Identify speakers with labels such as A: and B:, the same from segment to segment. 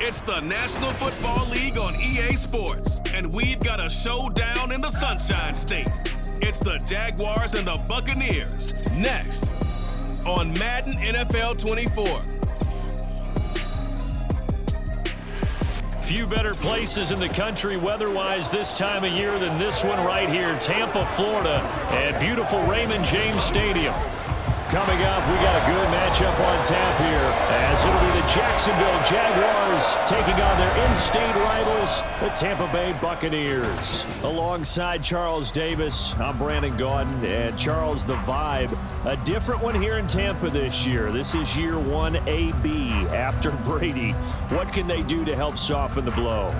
A: It's the National Football League on EA Sports, and we've got a showdown in the Sunshine State. It's the Jaguars and the Buccaneers, next on Madden NFL 24.
B: Few better places in the country weather-wise this time of year than this one right here, Tampa, Florida, at beautiful Raymond James Stadium. Coming up, we got a good matchup on tap here, as it'll be the Jacksonville Jaguars taking on their in-state rivals, the Tampa Bay Buccaneers. Alongside Charles Davis, I'm Brandon Gaudin, and Charles, the vibe, a different one here in Tampa this year. This is year 1 AB after Brady. What can they do to help soften the blow?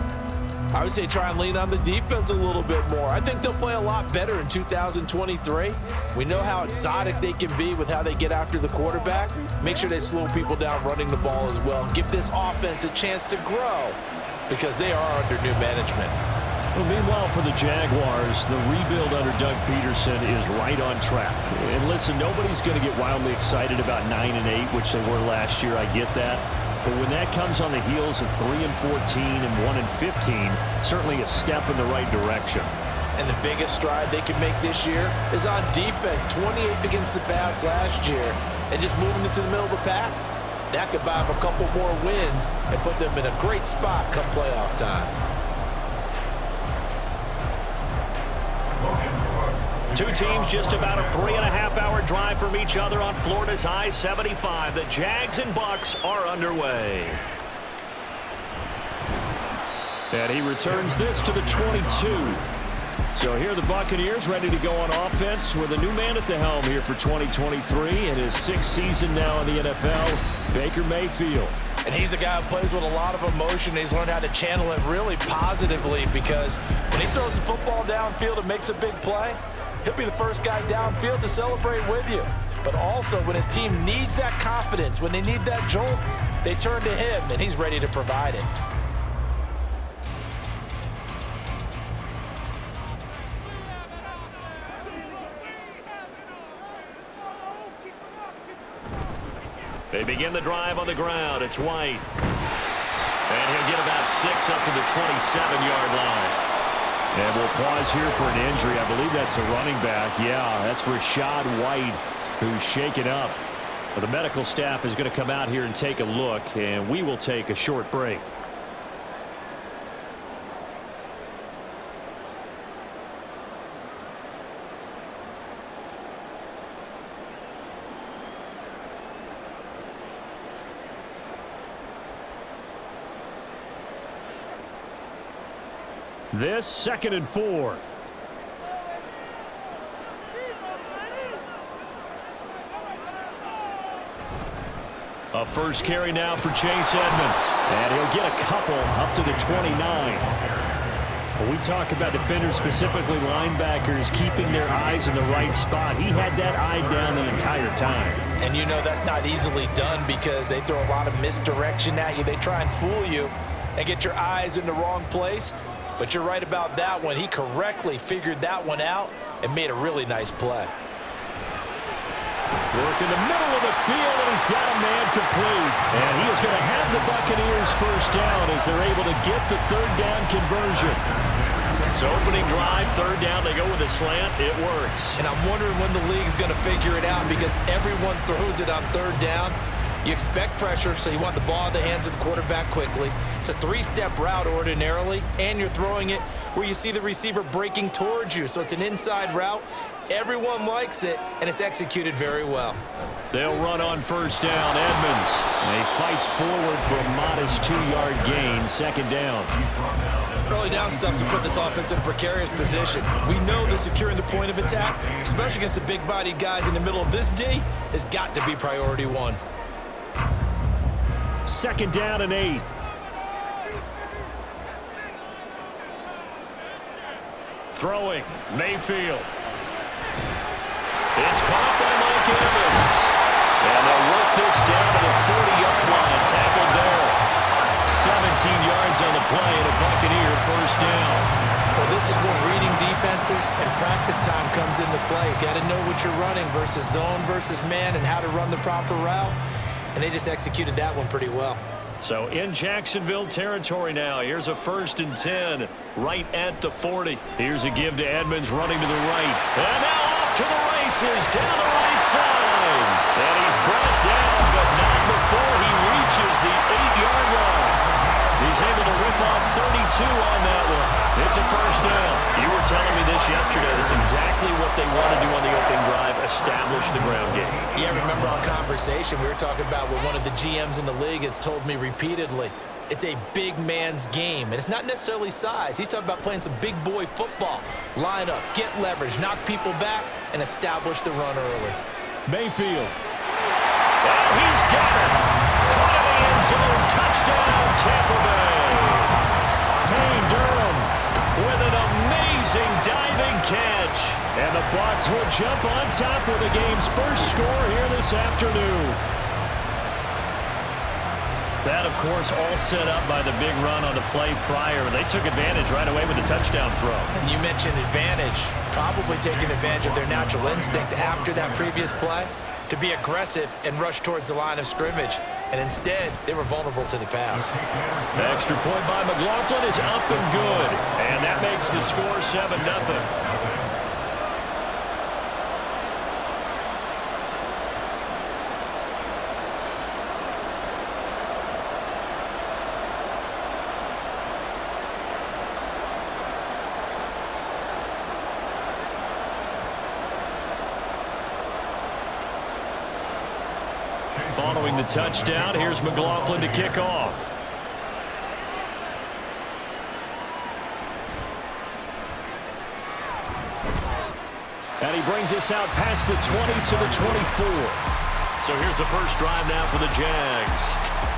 C: I would say try and lean on the defense a little bit more. I think they'll play a lot better in 2023. We know how exotic they can be with how they get after the quarterback. Make sure they slow people down running the ball as well. Give this offense a chance to grow because they are under new management.
B: Well, meanwhile, for the Jaguars, the rebuild under Doug Peterson is right on track. And listen, nobody's going to get wildly excited about 9-8, which they were last year. I get that. But when that comes on the heels of 3-14 and 1-15, certainly a step in the right direction.
C: And the biggest stride they can make this year is on defense. 28th against the pass last year, and just moving into the middle of the pack. That could buy them a couple more wins and put them in a great spot come playoff time.
B: Two teams just about a 3.5-hour drive from each other on Florida's I-75. The Jags and Bucks are underway. And he returns this to the 22. So here are the Buccaneers ready to go on offense with a new man at the helm here for 2023 in his 6th season now in the NFL, Baker Mayfield.
C: And he's a guy who plays with a lot of emotion. He's learned how to channel it really positively because when he throws the football downfield and makes a big play, he'll be the first guy downfield to celebrate with you. But also, when his team needs that confidence, when they need that jolt, they turn to him, and he's ready to provide it.
B: They begin the drive on the ground. It's White. And he'll get about 6 up to the 27-yard line. And we'll pause here for an injury. I believe that's a running back. Yeah, that's Rachaad White, who's shaken up. Well, the medical staff is going to come out here and take a look, and we will take a short break. This 2nd and 4. A first carry now for Chase Edmonds. And he'll get a couple up to the 29. When we talk about defenders, specifically linebackers, keeping their eyes in the right spot, he had that eye down the entire time.
C: And you know that's not easily done because they throw a lot of misdirection at you. They try and fool you and get your eyes in the wrong place. But you're right about that one. He correctly figured that one out and made a really nice play.
B: Work in the middle of the field, and he's got a man complete. And he is going to have the Buccaneers first down as they're able to get the 3rd down conversion. So opening drive, 3rd down, they go with a slant. It works.
C: And I'm wondering when the league's going to figure it out because everyone throws it on 3rd down. You expect pressure, so you want the ball in the hands of the quarterback quickly. It's a 3-step route ordinarily, and you're throwing it where you see the receiver breaking towards you. So it's an inside route. Everyone likes it, and it's executed very well.
B: They'll run on 1st down. Edmonds. And he fights forward for a modest 2-yard gain, 2nd down.
C: Early down stuff to put this offense in a precarious position. We know that securing the point of attack, especially against the big-bodied guys in the middle of this D, has got to be priority 1.
B: 2nd down and 8. Throwing, Mayfield. It's caught by Mike Evans. And they'll work this down to the 40-yard line. Tackled there. 17 yards on the play and a Buccaneer first down.
C: Well, this is where reading defenses and practice time comes into play. Got to know what you're running versus zone versus man and how to run the proper route. And they just executed that one pretty well.
B: So in Jacksonville territory now. Here's a 1st and 10 right at the 40. Here's a give to Edmonds running to the right. And now off to the races down the right side. And he's brought down, but not before he reaches the 8-yard line. He's able to rip off 32 on that one. It's a 1st down. You were telling me this yesterday. That's exactly what they want to do on the opening drive, establish the ground game.
C: Yeah, remember our conversation. We were talking about what one of the GMs in the league has told me repeatedly. It's a big man's game, and it's not necessarily size. He's talking about playing some big boy football. Line up, get leverage, knock people back, and establish the run early.
B: Mayfield. And he's got it. Caught in the end zone. Touchdown, Tampa Bay. Payne Durham with an amazing diving catch. And the Bucs will jump on top with the game's first score here this afternoon. That, of course, all set up by the big run on the play prior. They took advantage right away with the touchdown throw.
C: And you mentioned advantage, probably taking advantage of their natural instinct after that previous play to be aggressive and rush towards the line of scrimmage. And instead, they were vulnerable to the pass.
B: The extra point by McLaughlin is up and good. And that makes the score 7-0. Following the touchdown, here's McLaughlin to kick off. And he brings us out past the 20 to the 24. So here's the first drive now for the Jags.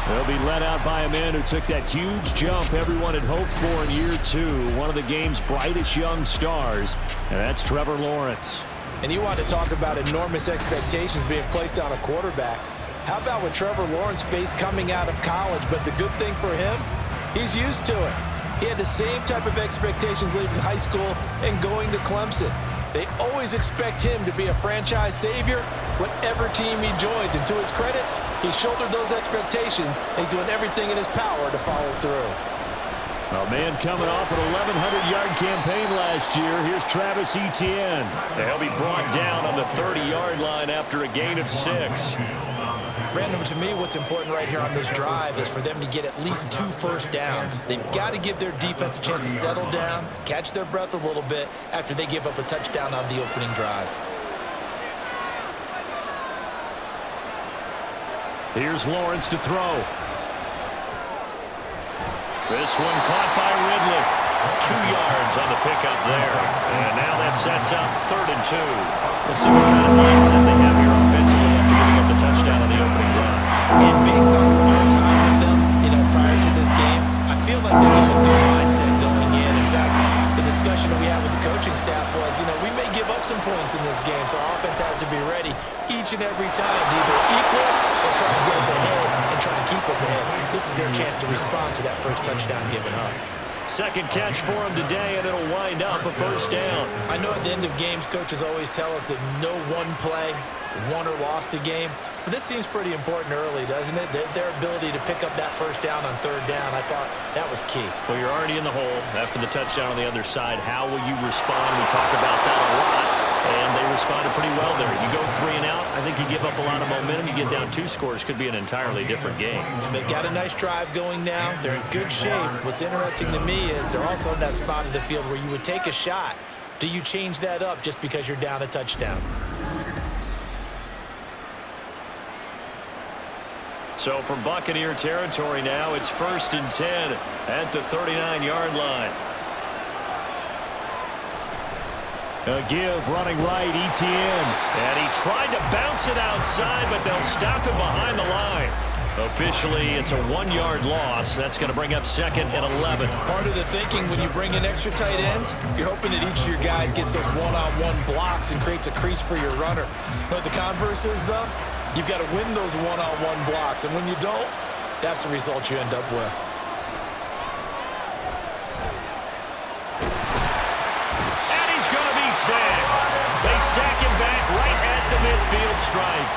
B: They'll be led out by a man who took that huge jump everyone had hoped for in year 2. One of the game's brightest young stars, and that's Trevor Lawrence.
C: And you want to talk about enormous expectations being placed on a quarterback. How about what Trevor Lawrence faced coming out of college? But the good thing for him, he's used to it. He had the same type of expectations leaving high school and going to Clemson. They always expect him to be a franchise savior, whatever team he joins. And to his credit, he shouldered those expectations, and he's doing everything in his power to follow through.
B: A man coming off an 1,100-yard campaign last year. Here's Travis Etienne. And he'll be brought down on the 30-yard line after a gain of 6.
C: Brandon, to me, what's important right here on this drive is for them to get at least 2 first downs. They've got to give their defense a chance to settle down, catch their breath a little bit after they give up a touchdown on the opening drive.
B: Here's Lawrence to throw. This one caught by Ridley. 2 yards on the pickup there. And now that sets up 3rd and 2. Let's see what kind of mindset they have here offensively after giving up the touchdown on the opening drive.
C: And based on our time with them, prior to this game, I feel like they got a good mindset going in. In fact, the discussion that we had with the coaching staff was, we may give up some points in this game, so our offense has to be ready each and every time to either equal or try and get us ahead and try and keep us ahead. This is their chance to respond to that first touchdown given up.
B: Second catch for him today, and it'll wind up a 1st down.
C: I know at the end of games, coaches always tell us that no one play won or lost a game. But this seems pretty important early, doesn't it? Their ability to pick up that 1st down on 3rd down, I thought that was key.
B: Well, you're already in the hole after the touchdown on the other side. How will you respond? We talk about that a lot, and they responded pretty well there. You go 3 and out, I think you give up a lot of momentum. You get down 2 scores, could be an entirely different game.
C: So they've got a nice drive going now. They're in good shape. What's interesting to me is they're also in that spot of the field where you would take a shot. Do you change that up just because you're down a touchdown?
B: So from Buccaneer territory now, it's 1st and 10 at the 39-yard line. A give running right, Etienne. And he tried to bounce it outside, but they'll stop him behind the line. Officially, it's a 1-yard loss. That's going to bring up 2nd and 11.
C: Part of the thinking when you bring in extra tight ends, you're hoping that each of your guys gets those one-on-one blocks and creates a crease for your runner. You know what the converse is, though? You've got to win those one-on-one blocks, and when you don't, that's the result you end up with.
B: And he's going to be sacked. They sack him back right at the midfield stripe.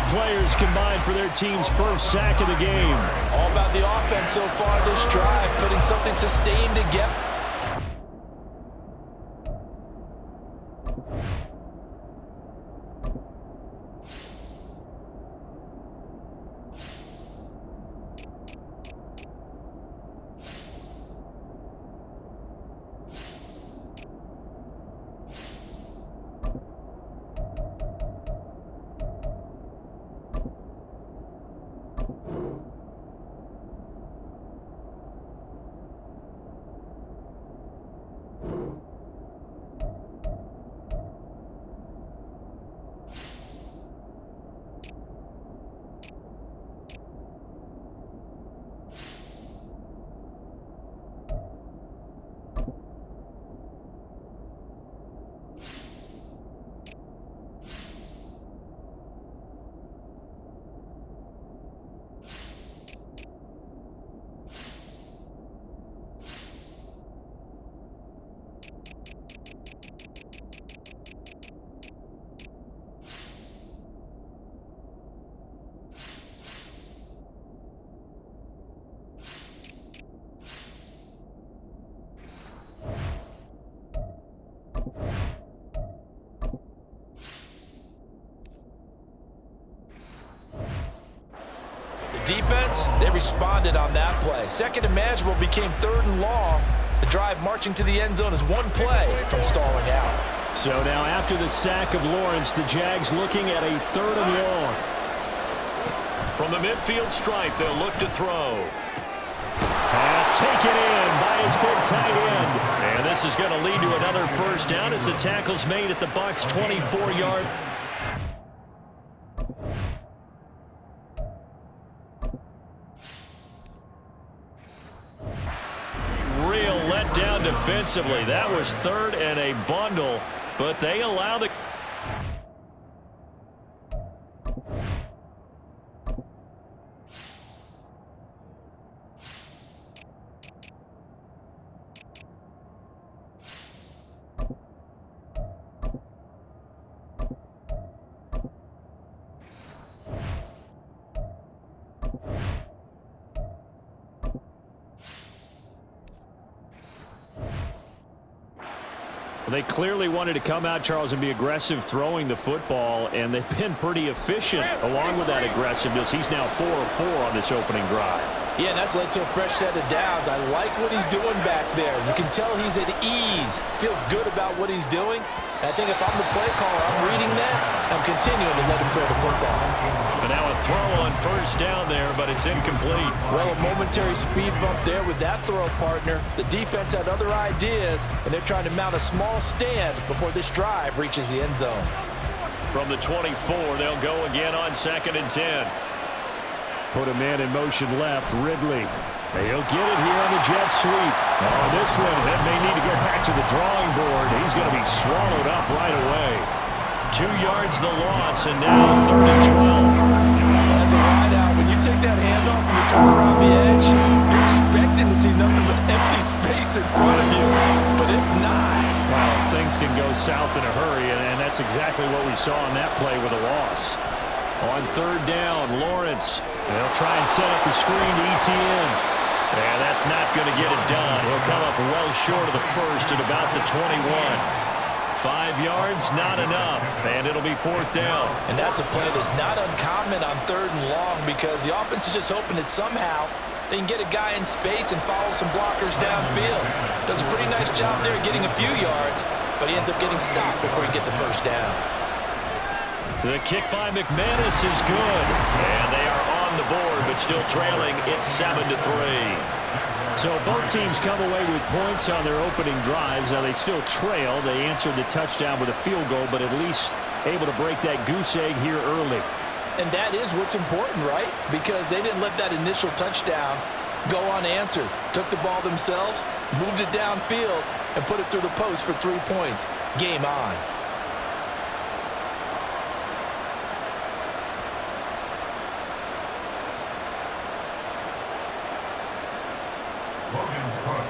B: players combined for their team's first sack of the game.
C: All about the offense so far this drive, putting something sustained together. Defense, they responded on that play. Second and manageable became 3rd and long. The drive marching to the end zone is one play from stalling out.
B: So now after the sack of Lawrence, the Jags looking at a 3rd and long.
A: From the midfield stripe, they'll look to throw.
B: Pass taken in by his big tight end. And this is going to lead to another first down as the tackle's made at the Bucs' 24-yard. Defensively, that was 3rd and a bundle, but they allow the... They clearly wanted to come out, Charles, and be aggressive throwing the football, and they've been pretty efficient along with that aggressiveness. He's now 4 of 4 on this opening drive.
C: Yeah, and that's led to a fresh set of downs. I like what he's doing back there. You can tell he's at ease, feels good about what he's doing. I think if I'm the play caller, I'm reading that. I'm continuing to let him throw the football.
B: And now a throw on first down there, but it's incomplete.
C: Well, a momentary speed bump there with that throw, partner. The defense had other ideas, and they're trying to mount a small stand before this drive reaches the end zone.
B: From the 24, they'll go again on 2nd and 10. Put a man in motion left, Ridley. He'll get it here on the jet sweep. On this one, that may need to go back to the drawing board. He's going to be swallowed up right away. 2 yards the loss, and now 3rd and 12.
C: That's a wide out. When you take that handoff and you come around the edge, you're expecting to see nothing but empty space in front of you. But if not...
B: Well, things can go south in a hurry, and that's exactly what we saw on that play with a loss. On 3rd down, Lawrence. They'll try and set up the screen to ETN. And that's not going to get it done. He'll come up well short of the first at about the 21. 5 yards, not enough, and it'll be 4th down.
C: And that's a play that's not uncommon on 3rd and long because the offense is just hoping that somehow they can get a guy in space and follow some blockers downfield. Does a pretty nice job there getting a few yards, but he ends up getting stopped before he gets the first down.
B: The kick by McManus is good, and they are on the board, but still trailing. It's 7-3. So both teams come away with points on their opening drives. Now they still trail. They answered the touchdown with a field goal, but at least able to break that goose egg here early.
C: And that is what's important, right? Because they didn't let that initial touchdown go unanswered. Took the ball themselves, moved it downfield, and put it through the post for 3 points. Game on.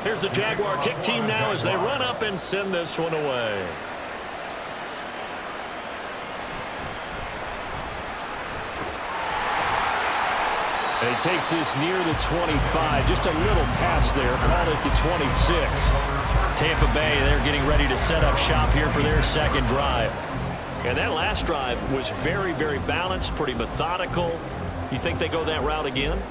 B: Here's the Jaguar kick team now as they run up and send this one away. And he takes this near the 25. Just a little pass there. Called it the 26. Tampa Bay, they're getting ready to set up shop here for their second drive. And that last drive was very, very balanced, pretty methodical. You think they go that route again?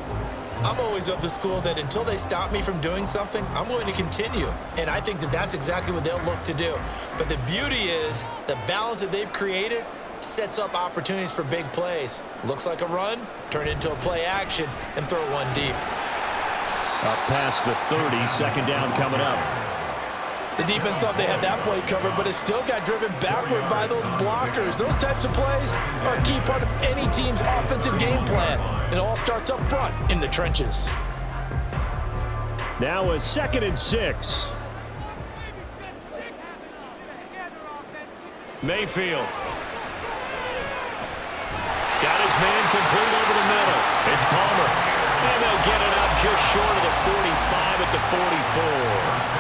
C: I'm always of the school that until they stop me from doing something, I'm going to continue. And I think that that's exactly what they'll look to do. But the beauty is the balance that they've created sets up opportunities for big plays. Looks like a run, turn it into a play action, and throw one deep.
B: Up past the 30, second down coming up.
C: The defense thought they had that play covered, but it still got driven backward by those blockers. Those types of plays are a key part of any team's offensive game plan. It all starts up front in the trenches.
B: Now a 2nd and 6. Mayfield. Got his man complete over the middle. It's Palmer. And they'll get it up just short of the 45 at the 44.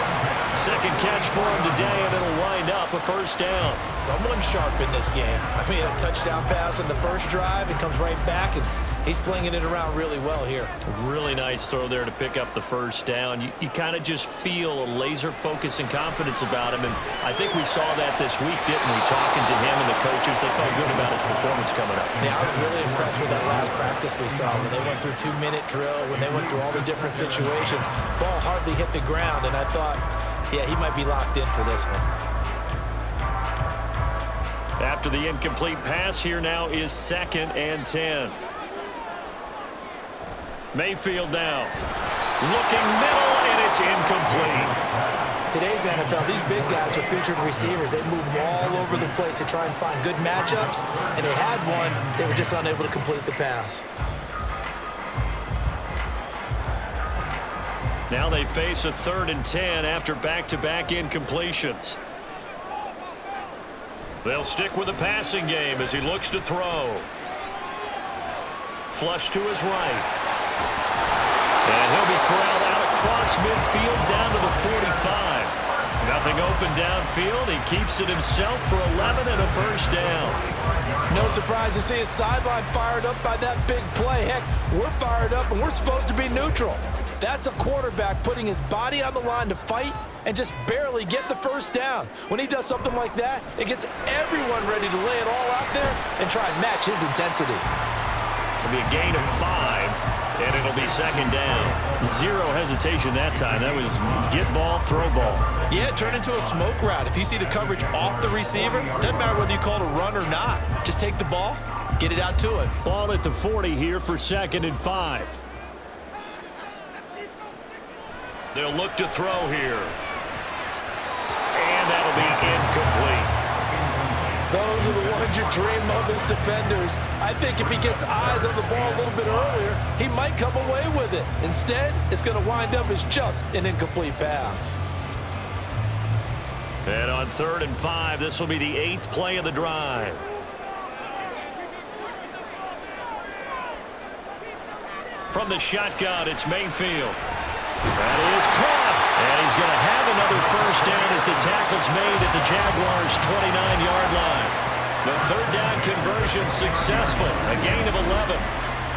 B: Second catch for him today, and it'll wind up a first down.
C: Someone sharp in this game. I mean, a touchdown pass on the first drive. It comes right back, and he's flinging it around really well here.
B: Really nice throw there to pick up the first down. You kind of just feel a laser focus and confidence about him, and I think we saw that this week, didn't we? Talking to him and the coaches, they felt good about his performance coming up.
C: Yeah, I was really impressed with that last practice we saw when they went through 2-minute drill, when they went through all the different situations. Ball hardly hit the ground, and I thought, yeah, he might be locked in for this one.
B: After the incomplete pass, here now is 2nd and 10. Mayfield now. Looking middle, and it's incomplete.
C: Today's NFL, these big guys are featured receivers. They move all over the place to try and find good matchups, and they had one. They were just unable to complete the pass.
B: Now they face a 3rd and 10 after back-to-back incompletions. They'll stick with the passing game as he looks to throw. Flush to his right. And he'll be corralled out across midfield down to the 45. Nothing open downfield. He keeps it himself for 11 and a first down.
C: No surprise to see his sideline fired up by that big play. Heck, we're fired up, and we're supposed to be neutral. That's a quarterback putting his body on the line to fight and just barely get the first down. When he does something like that, it gets everyone ready to lay it all out there and try and match his intensity.
B: It'll be a gain of 5, and it'll be second down. Zero hesitation that time. That was get ball, throw ball.
C: Yeah, turn into a smoke route. If you see the coverage off the receiver, doesn't matter whether you call it a run or not. Just take the ball, get it out to him.
B: Ball at the 40 here for 2nd and 5. They'll look to throw here. And that'll be incomplete.
C: Those are the ones you dream of as defenders. I think if he gets eyes on the ball a little bit earlier, he might come away with it. Instead, it's going to wind up as just an incomplete pass.
B: And on 3rd and 5, this will be the 8th play of the drive. From the shotgun, it's Mayfield. That is caught. And he's going to have another first down as the tackle's made at the Jaguars' 29-yard line. The 3rd down conversion successful. A gain of 11.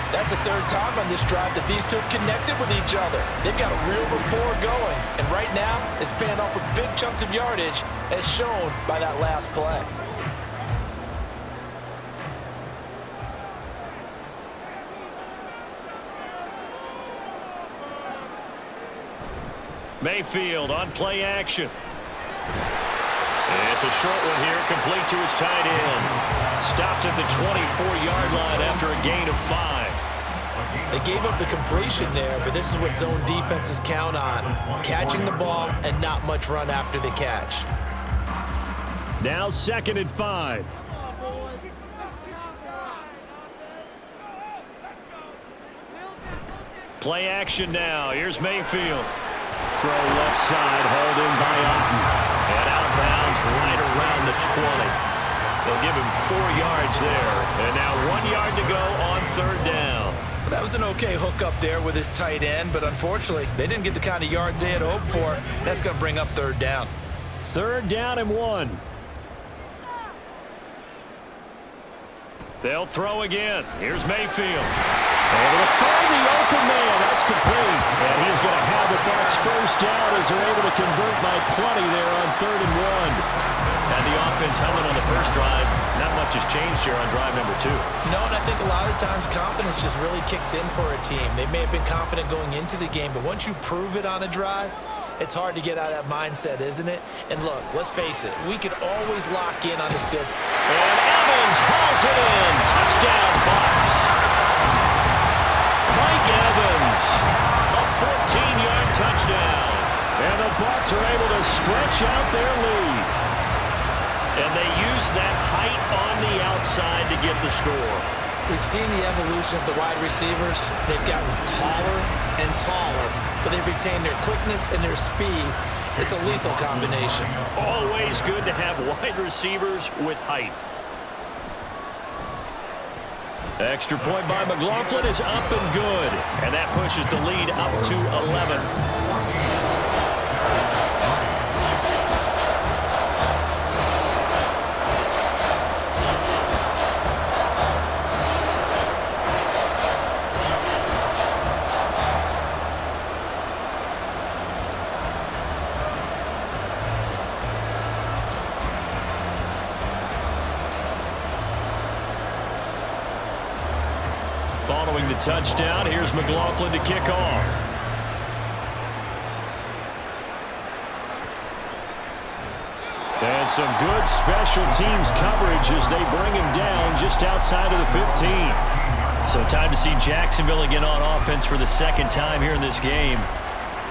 C: That's the 3rd time on this drive that these two have connected with each other. They've got a real rapport going. And right now, it's paying off with big chunks of yardage, as shown by that last play.
B: Mayfield on play action. It's a short one here, complete to his tight end. Stopped at the 24-yard line after a gain of 5.
C: They gave up the completion there, but this is what zone defenses count on. Catching the ball and not much run after the catch.
B: Now 2nd and 5. Play action now. Here's Mayfield. Throw left side, hauled in by Otten. And out of bounds right around the 20. They'll give him 4 yards there. And now 1 yard to go on 3rd down.
C: That was an okay hook up there with his tight end, but unfortunately, they didn't get the kind of yards they had hoped for. That's going to bring up 3rd down.
B: 3rd down and 1. They'll throw again. Here's Mayfield. Able to find the open man. That's complete. And he's going to have the Bucs first down as they're able to convert by plenty there on 3rd and 1.
D: And the offense humming on the first drive. Not much has changed here on drive number 2.
C: No, and I think a lot of times confidence just really kicks in for a team. They may have been confident going into the game, but once you prove it on a drive, it's hard to get out of that mindset, isn't it? And look, let's face it, we can always lock in on this good.
B: And Evans hauls it in. Touchdown, Bucs. Mike Evans, a 14-yard touchdown. And the Bucs are able to stretch out their lead.
D: And they use that height on the outside to get the score.
C: We've seen the evolution of the wide receivers. They've gotten taller and taller, but they've retained their quickness and their speed. It's a lethal combination.
D: Always good to have wide receivers with height.
B: Extra point by McLaughlin is up and good.
D: And that pushes the lead up to 11.
B: Following the touchdown, here's McLaughlin to kick off. And some good special teams coverage as they bring him down just outside of the 15.
D: So time to see Jacksonville again on offense for the second time here in this game.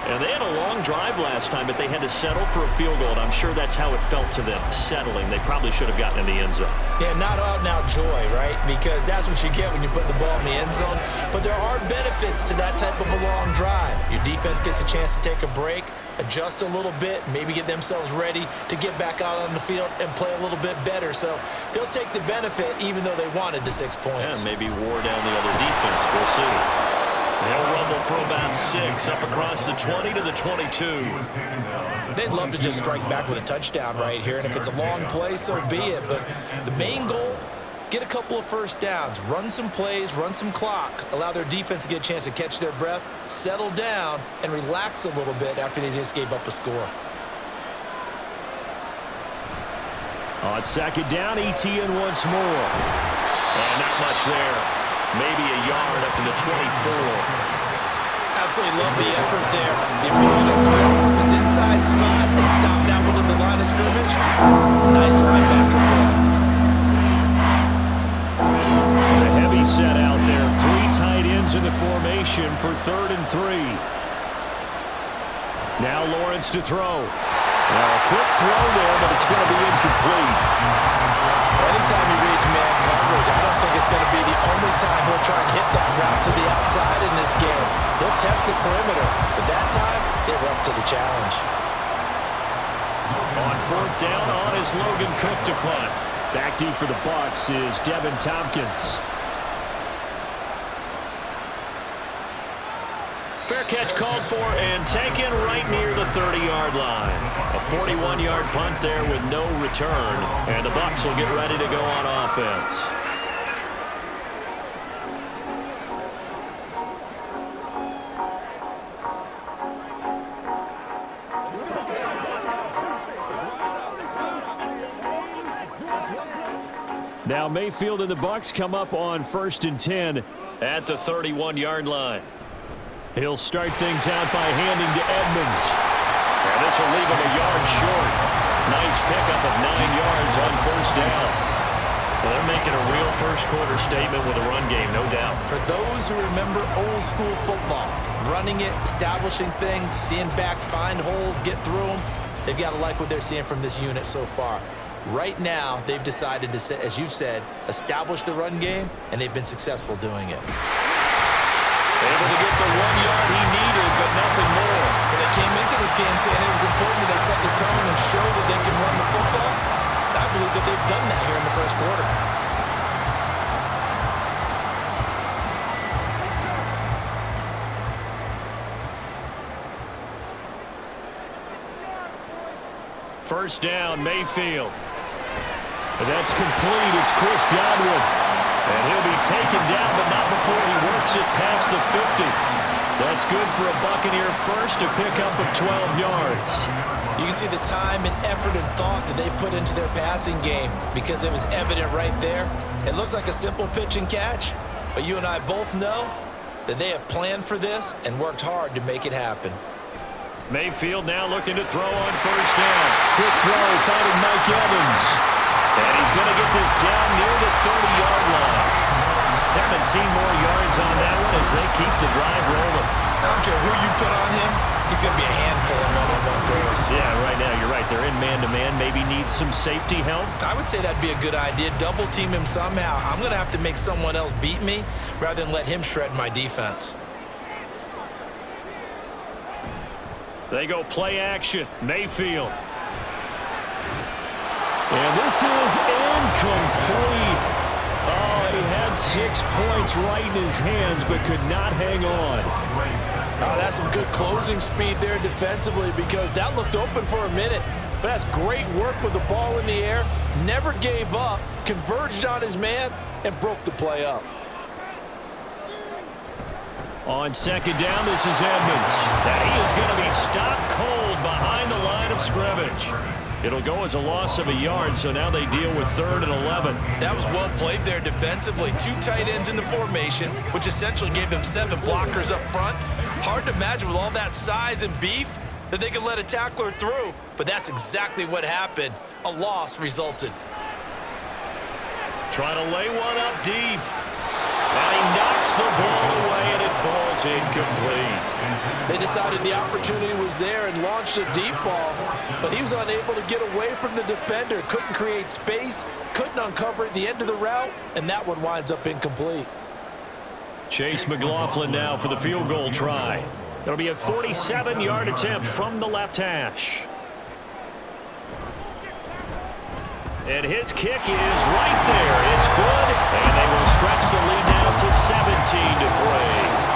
B: And they had a long drive last time, but they had to settle for a field goal. And I'm sure that's how it felt to them, settling. They probably should have gotten in the end zone.
C: Yeah, not out now joy, right? Because that's what you get when you put the ball in the end zone. But there are benefits to that type of a long drive. Your defense gets a chance to take a break, adjust a little bit, maybe get themselves ready to get back out on the field and play a little bit better. So they'll take the benefit even though they wanted the 6 points.
B: Yeah, maybe wore down the other defense. We'll see. They'll rumble for about 6 up across the 20 to the 22.
C: They'd love to just strike back with a touchdown right here, and if it's a long play, so be it. But the main goal, get a couple of first downs, run some plays, run some clock, allow their defense to get a chance to catch their breath, settle down, and relax a little bit after they just gave up a score.
B: On 2nd down, ETN once more. And not much there. Maybe a yard up to the 24.
C: Absolutely love the effort there. The ability to throw from his inside spot and stop that one at the line of scrimmage. Nice linebacker play.
B: A heavy set out there. 3 tight ends in the formation for 3rd and 3. Now Lawrence to throw. Now a quick throw there, but it's going to be incomplete.
C: Anytime he reads man coverage, I don't think it's going to be the only time he'll try and hit that route to the outside in this game. He'll test the perimeter, but that time, they were up to the challenge.
B: On 4th down, on is Logan Cook to punt. Back deep for the Bucs is Devin Tompkins. Fair catch called for and taken right near the 30-yard line. A 41-yard punt there with no return. And the Bucs will get ready to go on offense. Now Mayfield and the Bucs come up on 1st and 10 at the 31-yard line. He'll start things out by handing to Edmonds. And this will leave him a yard short. Nice pickup of 9 yards on 1st down. Well, they're making a real first-quarter statement with a run game, no doubt.
C: For those who remember old-school football, running it, establishing things, seeing backs find holes, get through them, they've got to like what they're seeing from this unit so far. Right now, they've decided to, as you've said, establish the run game, and they've been successful doing it.
B: Able to get the 1 yard he needed, but nothing more.
C: Well, they came into this game saying it was important that they set the tone and show that they can run the football. I believe that they've done that here in the first quarter.
B: First down, Mayfield. And that's complete. It's Chris Godwin. And he'll be taken down, but not before he works it past the 50. That's good for a Buccaneer first, a pickup of 12 yards.
C: You can see the time and effort and thought that they put into their passing game because it was evident right there. It looks like a simple pitch and catch, but you and I both know that they have planned for this and worked hard to make it happen.
B: Mayfield now looking to throw on first down. Quick throw, finding Mike Evans. And he's going to get this down near the 30-yard line. 17 more yards on that one as they keep the drive rolling.
C: I don't care who you put on him. He's going to be a handful of one-on-one throws.
B: Yeah, right now, you're right. They're in man-to-man. Maybe need some safety help.
C: I would say that'd be a good idea. Double team him somehow. I'm going to have to make someone else beat me rather than let him shred my defense.
B: They go play action. Mayfield. And this is incomplete. Oh, he had 6 points right in his hands, but could not hang on.
E: Oh, that's some good closing speed there defensively because that looked open for a minute. But that's great work with the ball in the air. Never gave up, converged on his man, and broke the play up.
B: On second down, this is Edmonds. And he is going to be stopped cold behind the line of scrimmage. It'll go as a loss of a yard, so now they deal with 3rd and 11.
C: That was well played there defensively. 2 tight ends in the formation, which essentially gave them 7 blockers up front. Hard to imagine with all that size and beef that they could let a tackler through, but that's exactly what happened. A loss resulted.
B: Trying to lay one up deep. And he knocks the ball away, and it falls incomplete.
E: They decided the opportunity was there and launched a deep ball, but he was unable to get away from the defender. Couldn't create space, couldn't uncover at the end of the route, and that one winds up incomplete.
B: Chase McLaughlin now for the field goal try. It'll be a 47-yard attempt from the left hash. And his kick is right there. It's good, and they will stretch the lead now to 17-3.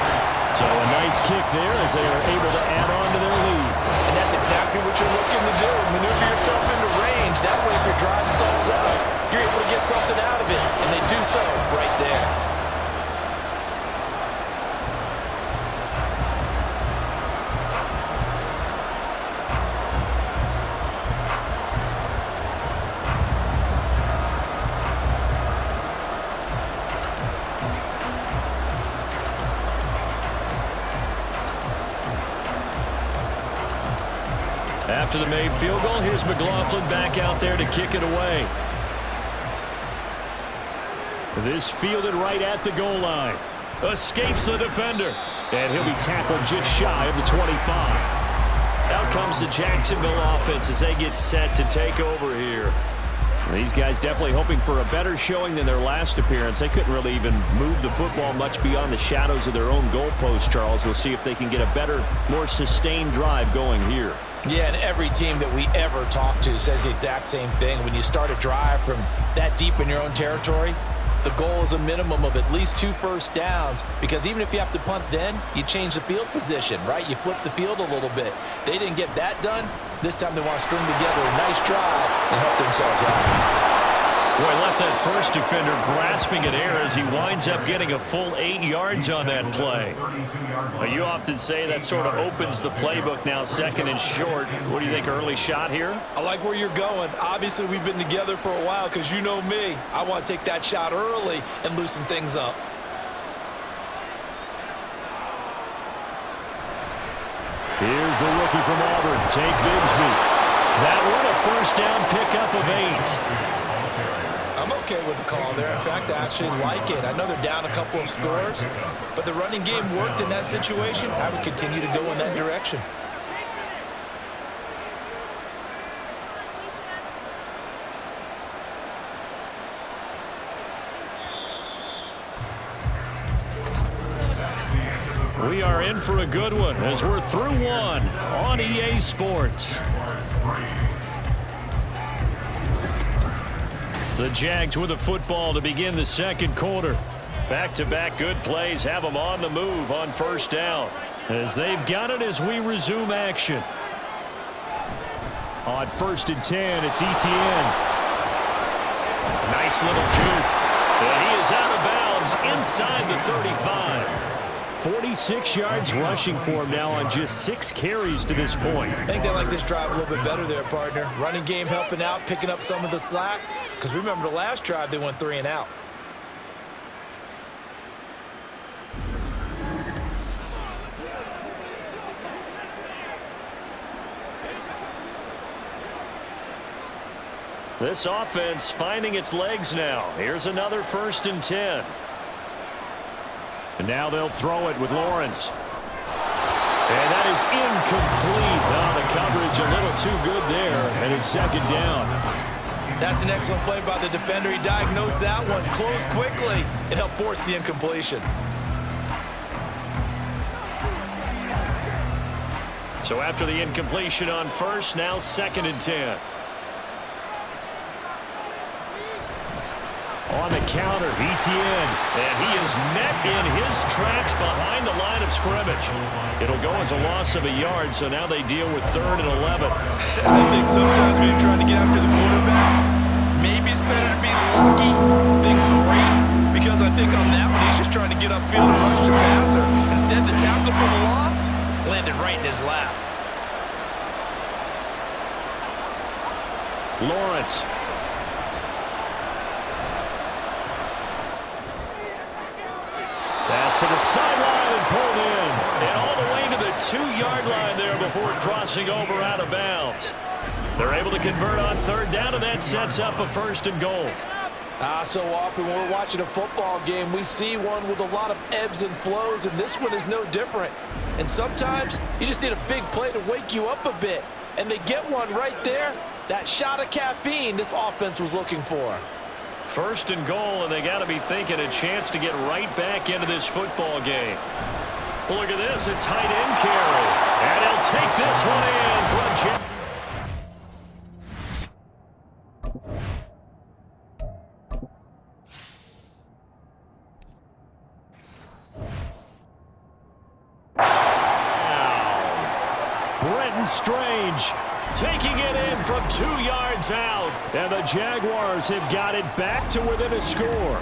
B: So a nice kick there as they are able to add on to their lead.
C: And that's exactly what you're looking to do. Maneuver yourself into range. That way, if your drive stalls out, you're able to get something out of it. And they do so right there.
B: After the made field goal, here's McLaughlin back out there to kick it away. This fielded right at the goal line. Escapes the defender. And he'll be tackled just shy of the 25. Out comes the Jacksonville offense as they get set to take over here. These guys definitely hoping for a better showing than their last appearance. They couldn't really even move the football much beyond the shadows of their own goalpost, Charles. We'll see if they can get a better, more sustained drive going here.
E: Yeah, and every team that we ever talk to says the exact same thing. When you start a drive from that deep in your own territory, the goal is a minimum of at least 2 first downs, because even if you have to punt then, you change the field position, right? You flip the field a little bit. They didn't get that done. This time they want to string together a nice drive and help themselves out.
B: Boy, left that first defender grasping at air as he winds up getting a full 8 yards on that play. You often say that sort of opens the playbook now, 2nd and short. What do you think, early shot here?
C: I like where you're going. Obviously, we've been together for a while because you know me. I want to take that shot early and loosen things up.
B: Here's the rookie from Auburn, Tate Bigsby. That one, a first down pickup of 8.
C: I'm okay with the call there. In fact, I actually like it. I know they're down a couple of scores, but the running game worked in that situation. I would continue to go in that direction.
B: We are in for a good one as we're through one on EA Sports. The Jags with a football to begin the second quarter. Back-to-back good plays have them on the move on first down as they've got it as we resume action. On 1st and 10, it's ETN. Nice little juke. And he is out of bounds inside the 35. 46 yards rushing for him now on just 6 carries to this point.
C: I think they like this drive a little bit better there, partner. Running game helping out, picking up some of the slack. Because remember the last drive, they went 3 and out.
B: This offense finding its legs now. Here's another 1st and 10. And now they'll throw it with Lawrence. And that is incomplete. Oh, the coverage a little too good there, and it's 2nd down.
C: That's an excellent play by the defender. He diagnosed that one, closed quickly, and helped force the incompletion.
B: So after the incompletion on 1st, now 2nd and 10. On the counter, Etienne, and he is met in his tracks behind the line of scrimmage. It'll go as a loss of a yard, so now they deal with 3rd and 11.
C: I think sometimes when you're trying to get after the quarterback, maybe it's better to be lucky than great, because I think on that one, he's just trying to get upfield and rush the passer. Instead, the tackle for the loss landed right in his lap.
B: Lawrence. Pass to the sideline and pulled in. And all the way to the 2-yard line there before crossing over out of bounds. They're able to convert on 3rd down, and that sets up a 1st and goal.
E: So often when we're watching a football game, we see one with a lot of ebbs and flows, and this one is no different. And sometimes you just need a big play to wake you up a bit. And they get one right there. That shot of caffeine this offense was looking for.
B: 1st and goal, and they got to be thinking a chance to get right back into this football game. Look at this, a tight end carry. And he'll take this one in from Jim. Brenton Strange taking it in from 2 yards out. And the Jaguars have got it back to within a score.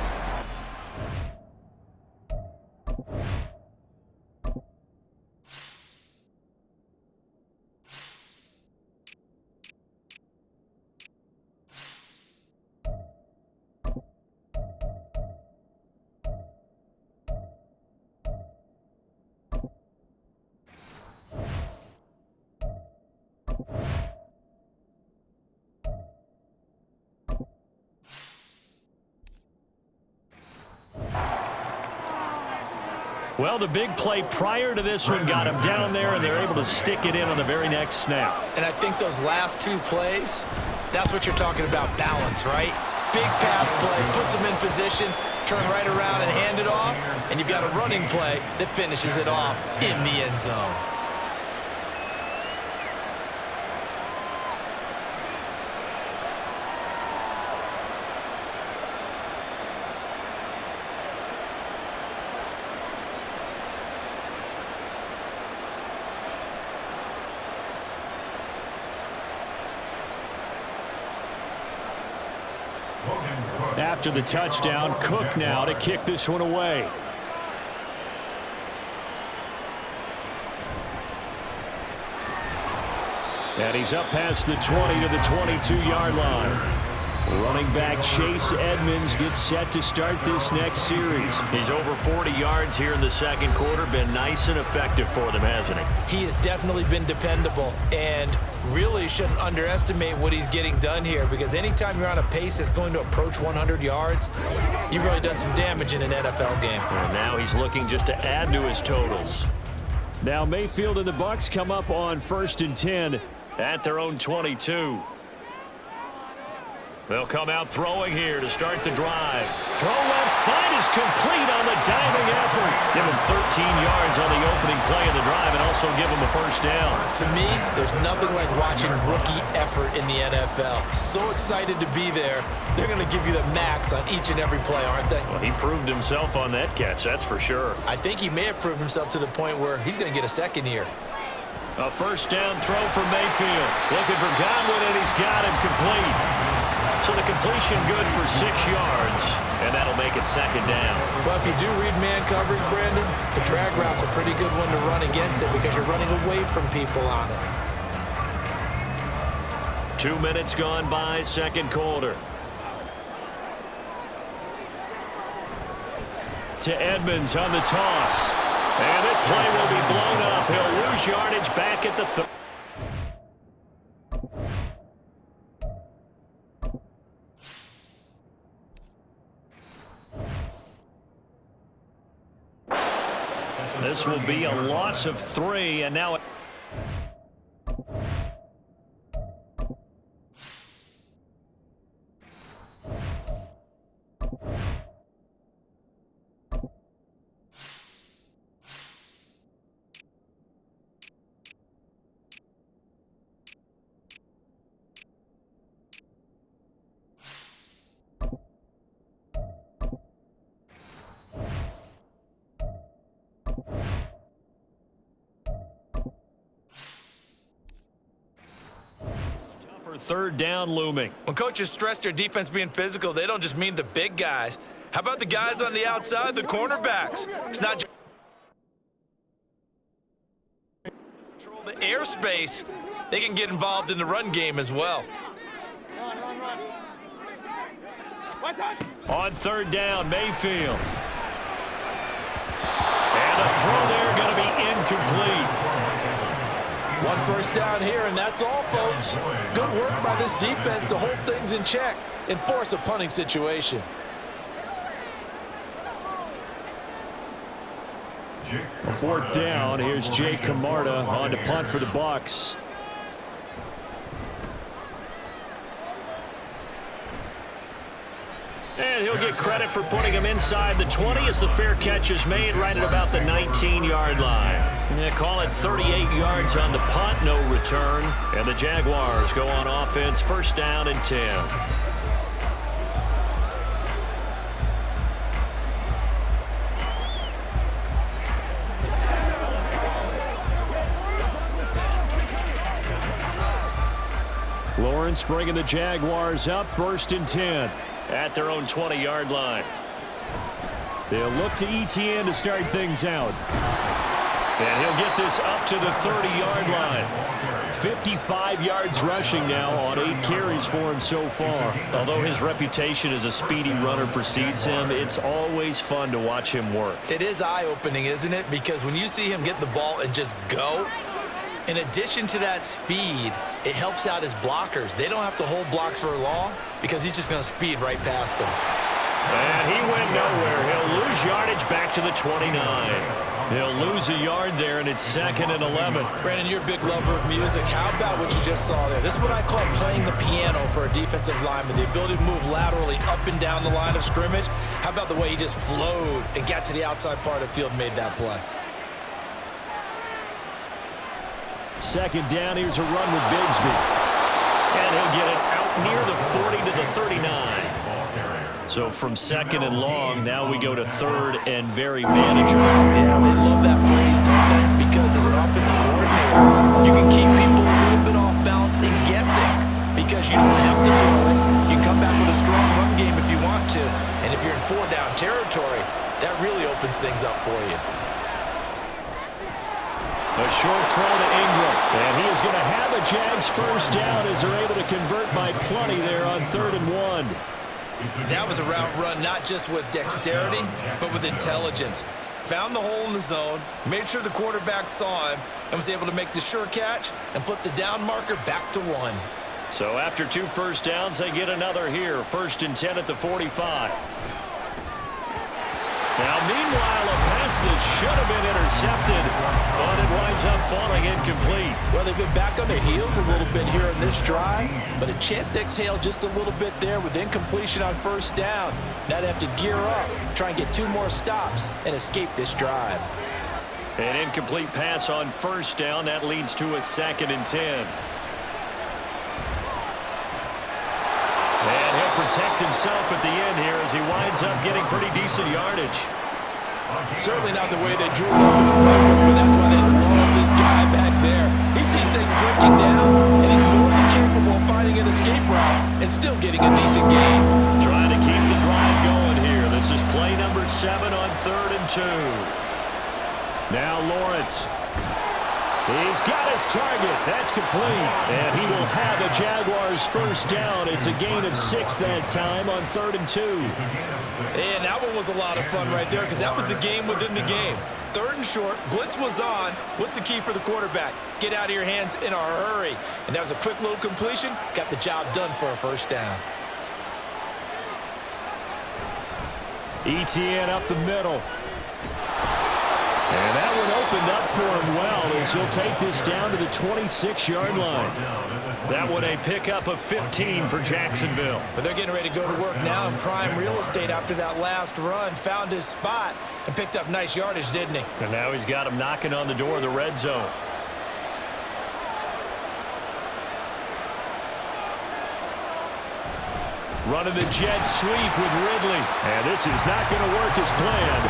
B: Well, the big play prior to this one got him down there, and they're able to stick it in on the very next snap.
C: And I think those last 2 plays, that's what you're talking about, balance, right? Big pass play, puts them in position, turn right around and hand it off, and you've got a running play that finishes it off in the end zone.
B: After the touchdown, Cook now to kick this one away. And he's up past the 20 to the 22-yard line. Running back Chase Edmonds gets set to start this next series. He's over 40 yards here in the 2nd quarter. Been nice and effective for them, hasn't he?
C: He has definitely been dependable, and really shouldn't underestimate what he's getting done here, because anytime you're on a pace that's going to approach 100 yards, you've really done some damage in an NFL game.
B: And now he's looking just to add to his totals. Now Mayfield and the Bucs come up on 1st and 10 at their own 22. They'll come out throwing here to start the drive. Throw left side is complete on the diving effort. Give him 13 yards on the opening play of the drive and also give him a 1st down.
C: To me, there's nothing like watching rookie effort in the NFL. So excited to be there. They're going to give you the max on each and every play, aren't they?
B: Well, he proved himself on that catch, that's for sure.
C: I think he may have proved himself to the point where he's going to get a 2nd here.
B: A 1st down throw for Mayfield. Looking for Godwin, and he's got him complete. So the completion good for 6 yards. and that'll make it second down.
C: Well, if you do read man coverage, Brandon, the drag route's a pretty good one to run against it because you're running away from people on it.
B: 2 minutes gone by, second quarter. To Edmonds on the toss. And this play will be blown up. He'll lose yardage back at the 30. This will be a loss of 3, and now third down looming.
C: When coaches stress their defense being physical, they don't just mean the big guys. How about the guys on the outside, the cornerbacks? It's not just control the airspace. They can get involved in the run game as well.
B: On third down, Mayfield. And a throw there going to be incomplete.
E: One first down here, and that's all, folks. Good work by this defense to hold things in check and force a punting situation.
B: A fourth down. Here's Jake Camarda on to punt for the Bucs. And he'll get credit for putting him inside the 20 as the fair catch is made right at about the 19-yard line. They call it 38 yards on the punt, no return. And the Jaguars go on offense, first down and 10. Lawrence bringing the Jaguars up, first and 10. At their own 20-yard line. They'll look to ETN to start things out. And he'll get this up to the 30-yard line. 55 yards rushing now on 8 carries for him so far. Although his reputation as a speedy runner precedes him, it's always fun to watch him work.
C: It is eye-opening, isn't it? Because when you see him get the ball and just go, in addition to that speed, it helps out his blockers. They don't have to hold blocks for long because he's just going to speed right past them.
B: And he went nowhere. He'll lose yardage back to the 29. He'll lose a yard there, and it's second and 11.
C: Brandon, you're a big lover of music. How about what you just saw there? This is what I call playing the piano for a defensive lineman, the ability to move laterally up and down the line of scrimmage. How about the way he just flowed and got to the outside part of the field and made that play?
B: Second down, here's a run with Bigsby. And he'll get it out near the 40 to the 39. So from second and long, now we go to third and very manageable.
C: Yeah, they love that phrase, don't they? Because as an offensive coordinator, you can keep people a little bit off balance and guessing because you don't have to throw it. You can come back with a strong run game if you want to. And if you're in 4-down territory, that really opens things up for you.
B: A short throw to Ingram, and he is going to have a Jags first down as they're able to convert by plenty there on 3rd and 1.
C: That was a route run not just with dexterity, but with intelligence. Found the hole in the zone, made sure the quarterback saw him, and was able to make the sure catch and flip the down marker back to 1.
B: So after 2 first downs, they get another here. 1st and 10 at the 45. Now, meanwhile, a pass that should have been intercepted, but it winds up falling incomplete.
E: Well, they've been back on their heels a little bit here in this drive, but a chance to exhale just a little bit there with incompletion on first down. Now they have to gear up, try and get 2 more stops, and escape this drive.
B: An incomplete pass on first down. That leads to a 2nd and 10. And he'll protect himself at the end here as he winds up getting pretty decent yardage.
E: Certainly not the way they drew it up in the playbook, but that's why they love this guy back there. He sees things breaking down, and he's more than capable of finding an escape route and still getting a decent gain.
B: Trying to keep the drive going here. Play number 7 on 3rd and 2. Now Lawrence. He's got his target. That's complete. And he will have the Jaguars first down. It's a gain of 6 that time on 3rd and 2.
C: And that one was a lot of fun right there because that was the game within the game. 3rd and short, blitz was on. What's the key for the quarterback? Get out of your hands in a hurry. And that was a quick little completion. Got the job done for a first down.
B: ETN up the middle. And that one opened up for him well as he'll take this down to the 26-yard line. That one a pickup of 15 for Jacksonville.
C: But they're getting ready to go to work now in prime real estate after that last run. Found his spot and picked up nice yardage, didn't he?
B: And now he's got him knocking on the door of the red zone. Running the jet sweep with Ridley. And this is not going to work as planned.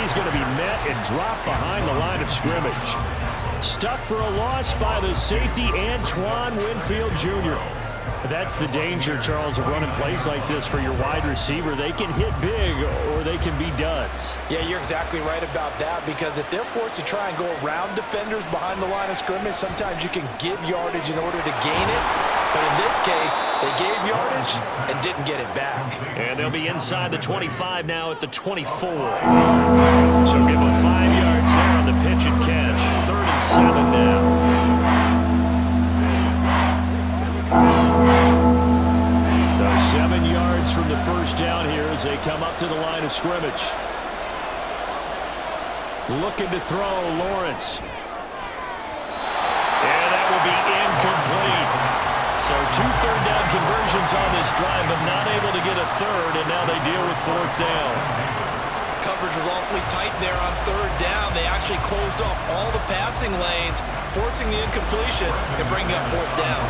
B: He's going to be met and dropped behind the line of scrimmage. Stuck for a loss by the safety, Antoine Winfield Jr. That's the danger, Charles, of running plays like this for your wide receiver. They can hit big or they can be duds.
E: Yeah, you're exactly right about that because if they're forced to try and go around defenders behind the line of scrimmage, sometimes you can give yardage in order to gain it. But in this case, they gave yardage and didn't get it back.
B: And they'll be inside the 25 now at the 24. So give them 5 yards there on the pitch and catch. 3rd and 7 now. So 7 yards from the first down here as they come up to the line of scrimmage. Looking to throw, Lawrence. And that will be incomplete. So 2 third-down conversions on this drive, but not able to get a third, and now they deal with 4th down.
C: Coverage was awfully tight there on 3rd down. They actually closed off all the passing lanes, forcing the incompletion and bringing up 4th down.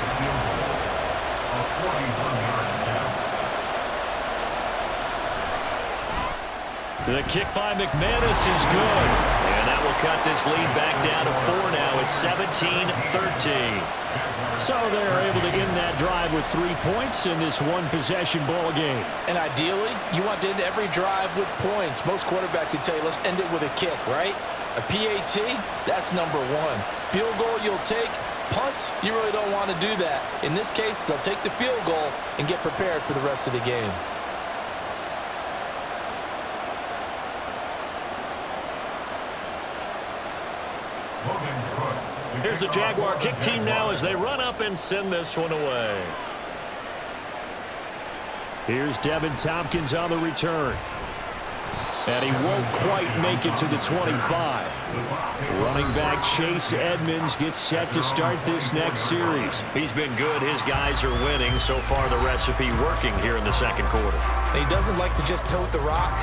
B: The kick by McManus is good, and that will cut this lead back down to 4 now. It's 17-13. So they're able to end that drive with 3 points in this one-possession ball game.
E: And ideally, you want to end every drive with points. Most quarterbacks would tell you, let's end it with a kick, right? A PAT, that's number 1. Field goal you'll take. Punts, you really don't want to do that. In this case, they'll take the field goal and get prepared for the rest of the game.
B: Here's the Jaguar kick team now as they run up and send this one away. Here's Devin Tompkins on the return. And he won't quite make it to the 25. Running back Chase Edmonds gets set to start this next series. He's been good. His guys are winning. So far, the recipe working here in the second quarter.
C: He doesn't like to just tote the rock.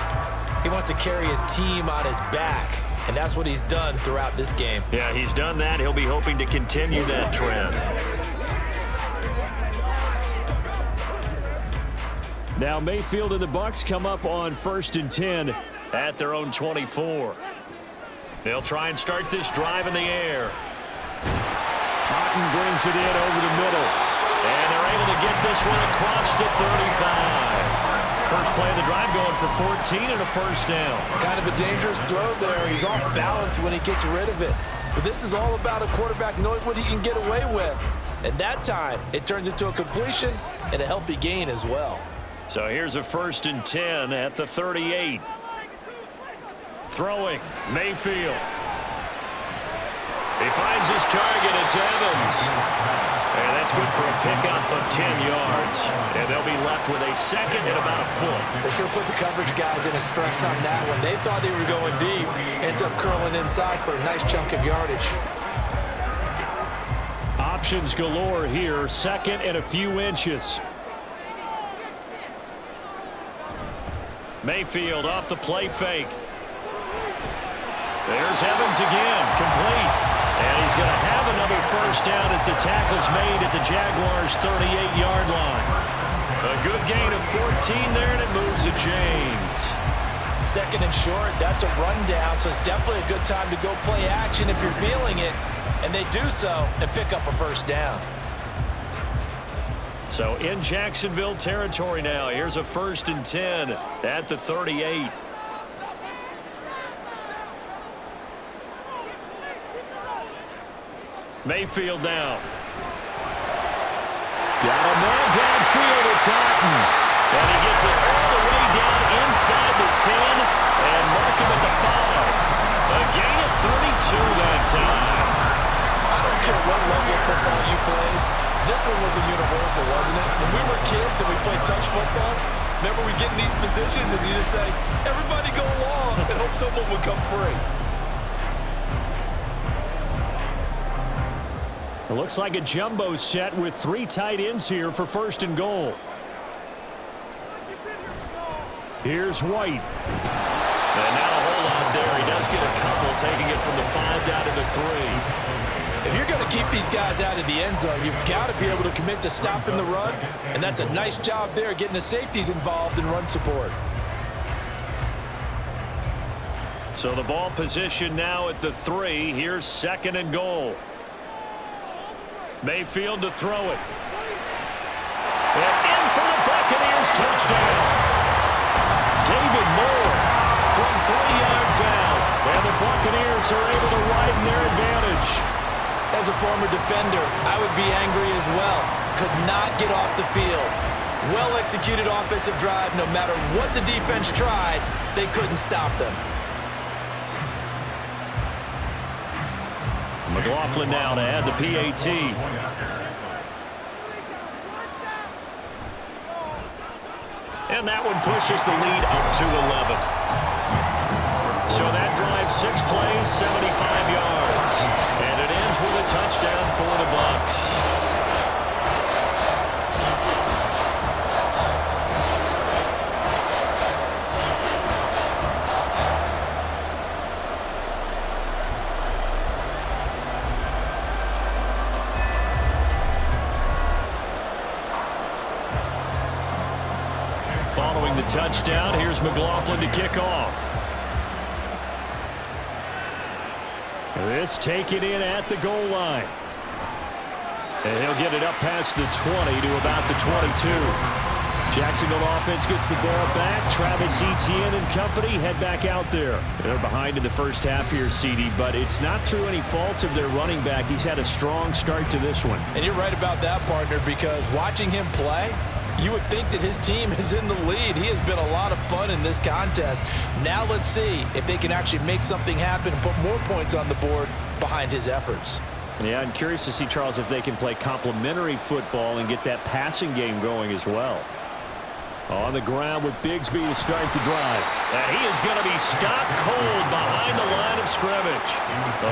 C: He wants to carry his team on his back. And that's what he's done throughout this game.
B: Yeah, he's done that. He'll be hoping to continue that trend. Now Mayfield and the Bucs come up on 1st and 10 at their own 24. They'll try and start this drive in the air. Otten brings it in over the middle. And they're able to get this one across the 35. First play of the drive going for 14 and a first down.
E: Kind of a dangerous throw there. He's off balance when he gets rid of it. But this is all about a quarterback knowing what he can get away with. And that time, it turns into a completion and a healthy gain as well.
B: So here's a 1st and 10 at the 38. Throwing, Mayfield. He finds his target. It's Evans. And that's good for a pickup of 10 yards. And they'll be left with a second and about a foot.
C: They sure put the coverage guys in a stress on that one. They thought they were going deep. Ends up curling inside for a nice chunk of yardage.
B: Options galore here. 2nd and a few inches. Mayfield off the play fake. There's Evans again. Complete. And he's going to have another first down as the tackle's made at the Jaguars' 38-yard line. A good gain of 14 there, and it moves to James.
E: 2nd and short, that's a rundown, so it's definitely a good time to go play action if you're feeling it. And they do so and pick up a first down.
B: So in Jacksonville territory now, here's a 1st and 10 at the 38. Mayfield now. Got a man downfield. It's Orton. And he gets it all the way down inside the 10 and mark him at the 5. A gain of 32 that time.
C: I don't care what level of football you played. This one was a universal, wasn't it? When we were kids and we played touch football, remember we get in these positions and you just say, everybody go along and hope someone would come free.
B: It looks like a jumbo set with 3 tight ends here for 1st and goal. Here's White. And not a whole lot there. He does get a couple, taking it from the 5 down to the 3.
E: If you're going to keep these guys out of the end zone, you've got to be able to commit to stopping the run, and that's a nice job there getting the safeties involved in run support.
B: So the ball position now at the 3. Here's 2nd and goal. Mayfield to throw it. And in for the Buccaneers touchdown. David Moore from 3 yards out. And the Buccaneers are able to widen their advantage.
C: As a former defender, I would be angry as well. Could not get off the field. Well-executed offensive drive. No matter what the defense tried, they couldn't stop them.
B: McLaughlin now to add the PAT. And that one pushes the lead up to 11. So that drive, 6 plays, 75 yards. And it ends with a touchdown for the Bucs. Following the touchdown, here's McLaughlin to kick off. This taken in at the goal line. And he'll get it up past the 20 to about the 22. Jacksonville offense gets the ball back. Travis Etienne and company head back out there. They're behind in the first half here, CD, but it's not through any fault of their running back. He's had a strong start to this one.
E: And you're right about that, partner, because watching him play, you would think that his team is in the lead. He has been a lot of fun in this contest. Now let's see if they can actually make something happen and put more points on the board behind his efforts.
B: Yeah, I'm curious to see, Charles, if they can play complementary football and get that passing game going as well. On the ground with Bigsby to start the drive. And he is going to be stopped cold behind the line of scrimmage.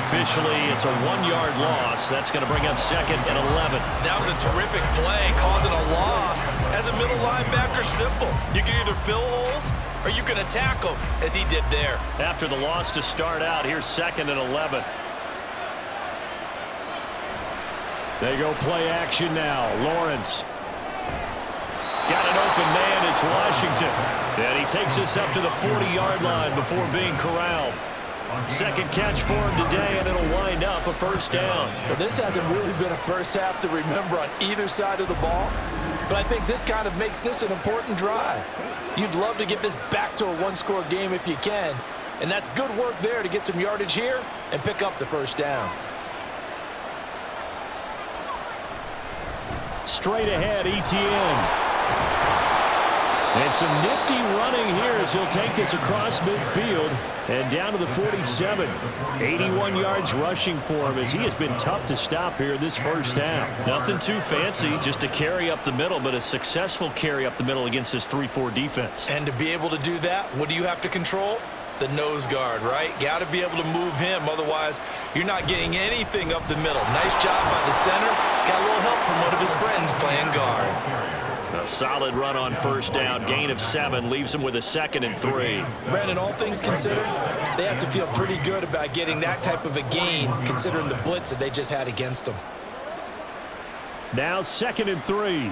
B: Officially, it's a 1-yard loss. That's going to bring up 2nd and 11.
C: That was a terrific play, causing a loss. As a middle linebacker, simple. You can either fill holes or you can attack them, as he did there.
B: After the loss to start out, here's 2nd and 11. They go play action now. Lawrence. Got an open man, it's Washington. And he takes us up to the 40-yard line before being corralled. 2nd catch for him today, and it'll wind up a 1st down.
E: Well, this hasn't really been a first half to remember on either side of the ball, but I think this kind of makes this an important drive. You'd love to get this back to a 1-score game if you can, and that's good work there to get some yardage here and pick up the 1st down.
B: Straight ahead, Etienne. And some nifty running here as he'll take this across midfield and down to the 47. 81 yards rushing for him as he has been tough to stop here this first half.
D: Nothing too fancy, just a carry up the middle, but a successful carry up the middle against this 3-4 defense.
C: And to be able to do that, what do you have to control? The nose guard, right? Got to be able to move him. Otherwise, you're not getting anything up the middle. Nice job by the center. Got a little help from one of his friends playing guard.
B: A solid run on 1st down. Gain of 7 leaves him with a 2nd and 3.
C: Brandon, all things considered, they have to feel pretty good about getting that type of a gain, considering the blitz that they just had against them.
B: Now 2nd and 3.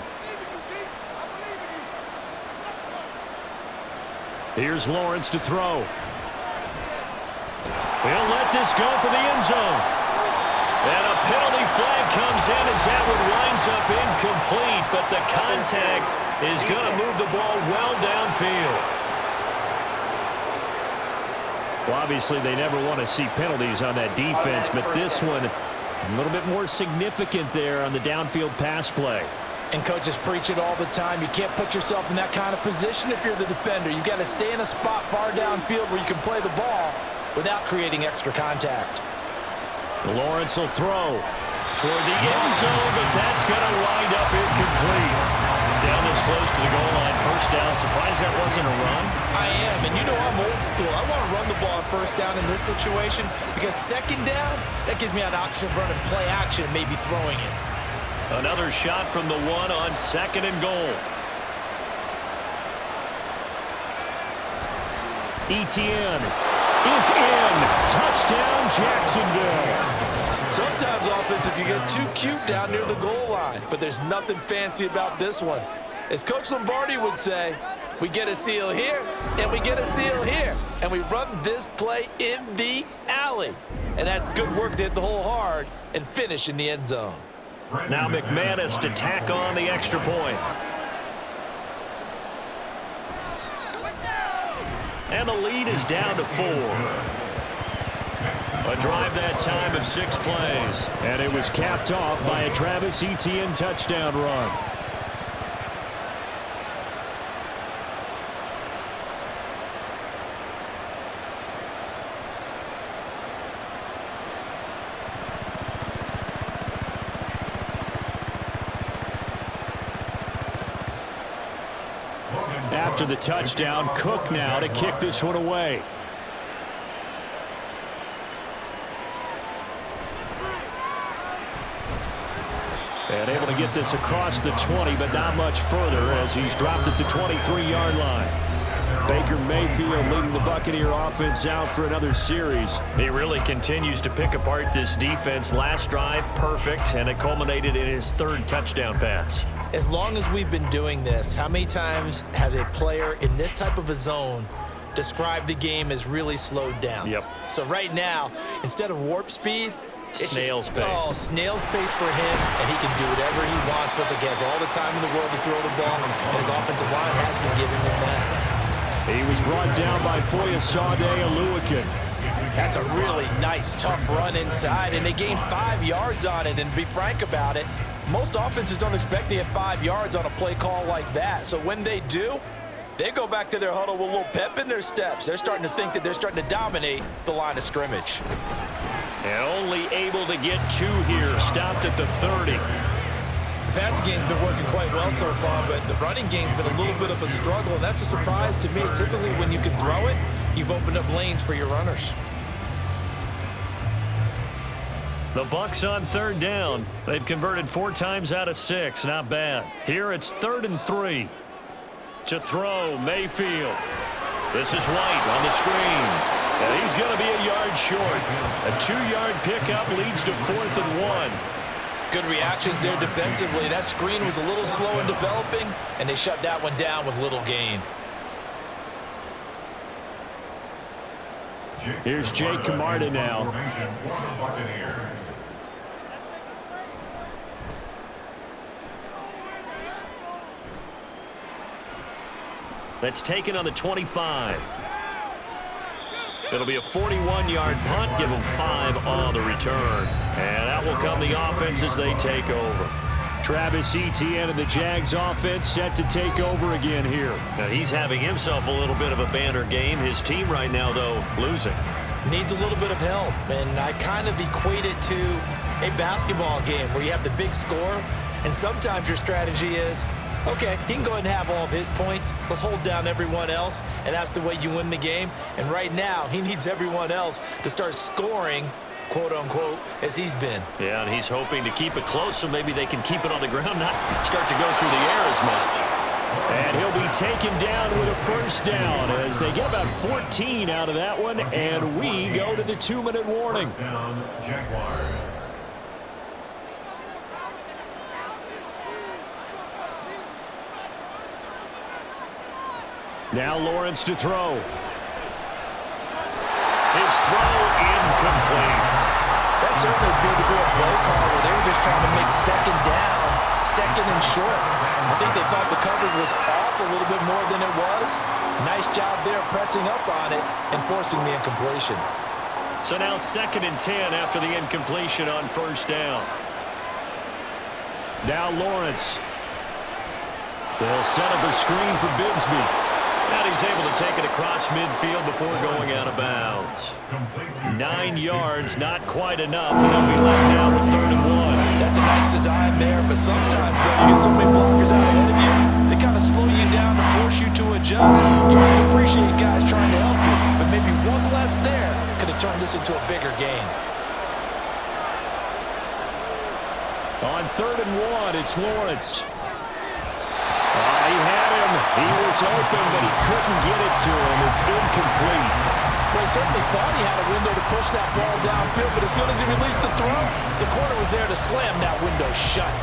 B: Here's Lawrence to throw. He'll let this go for the end zone. And a penalty flag comes in as that one winds up incomplete, but the contact is going to move the ball well downfield. Well, obviously, they never want to see penalties on that defense, but this one A little bit more significant there on the downfield pass play.
E: And coaches preach it all the time. You can't put yourself in that kind of position if you're the defender. You've got to stay in a spot far downfield where you can play the ball without creating extra contact.
B: Lawrence will throw toward the end zone, but that's going to wind up incomplete. Down this close to the goal line, first down. Surprised that wasn't a run?
C: I am, and you know I'm old school. I want to run the ball on first down in this situation because second down, that gives me an option of running play action, maybe throwing it.
B: Another shot from the one on second and goal. Etienne is in. Touchdown, Jacksonville.
E: Sometimes offense, if you get too cute down near the goal line, but there's nothing fancy about this one. As Coach Lombardi would say, we get a seal here, and we get a seal here, and we run this play in the alley. And that's good work to hit the hole hard and finish in the end zone.
B: Now McManus to tack on the extra point. And the lead is down to 4. A drive that time of 6 plays. And it was capped off by a Travis Etienne touchdown run. After the touchdown, Cook now to kick this one away. And able to get this across the 20, but not much further as he's dropped it to 23-yard line. Baker Mayfield leading the Buccaneer offense out for another series.
D: He really continues to pick apart this defense. Last drive, perfect, and it culminated in his 3rd touchdown pass.
C: As long as we've been doing this, how many times has a player in this type of a zone described the game as really slowed down?
D: Yep.
C: So right now, instead of warp speed, it's
D: snail's pace.
C: Oh, snail's pace for him, and he can do whatever he wants. Feels like he has all the time in the world to throw the ball, and his offensive line has been giving him that.
B: He was brought down by Foyesade Oluwakin.
E: That's a really nice, tough run inside, and they gained 5 yards on it. And to be frank about it, most offenses don't expect to get 5 yards on a play call like that. So when they do, they go back to their huddle with a little pep in their steps. They're starting to think that they're starting to dominate the line of scrimmage.
B: And only able to get 2 here. Stopped at the 30.
C: The passing game's been working quite well so far, but the running game's been a little bit of a struggle, and that's a surprise to me. Typically, when you can throw it, you've opened up lanes for your runners.
D: The Bucs on 3rd down. They've converted 4 times out of 6. Not bad. Here it's 3rd and 3. To throw, Mayfield. This is White on the screen. And he's going to be a yard short. A 2-yard pickup leads to 4th and 1.
E: Good reactions there defensively. That screen was a little slow in developing, and they shut that one down with little gain.
B: Here's Jake Camarda now.
D: That's taken on the 25. It'll be a 41-yard punt. Give them 5 on the return. And out will come the offense as they take over.
B: Travis Etienne and the Jags offense set to take over again here.
D: Now he's having himself a little bit of a banner game. His team right now, though, losing.
C: Needs a little bit of help, and I kind of equate it to a basketball game where you have the big score, and sometimes your strategy is, okay, he can go ahead and have all of his points. Let's hold down everyone else, and that's the way you win the game. And right now, he needs everyone else to start scoring, quote-unquote, as he's been.
D: Yeah, and he's hoping to keep it close so maybe they can keep it on the ground, not start to go through the air as much.
B: And he'll be taken down with a first down as they get about 14 out of that one, and we go to the 2-minute warning. Now Lawrence to throw. His throw incomplete.
E: That certainly appeared to be a play call where they were just trying to make second down, second and short. I think they thought the coverage was off a little bit more than it was. Nice job there pressing up on it and forcing the incompletion.
B: So now 2nd and 10 after the incompletion on first down. Now Lawrence. They'll set up a screen for Bigsby. And he's able to take it across midfield before going out of bounds. 9 yards, not quite enough, and they'll be left now with 3rd and 1.
C: That's a nice design there, but sometimes, though, you get so many blockers out ahead of you, they kind of slow you down and force you to adjust. You always appreciate guys trying to help you, but maybe one less there could have turned this into a bigger game.
B: On 3rd and 1, it's Lawrence. He had him. He was open, but he couldn't get it to him. It's incomplete.
C: Well, he certainly thought he had a window to push that ball downfield, but as soon as he released the throw, the corner was there to slam that window shut.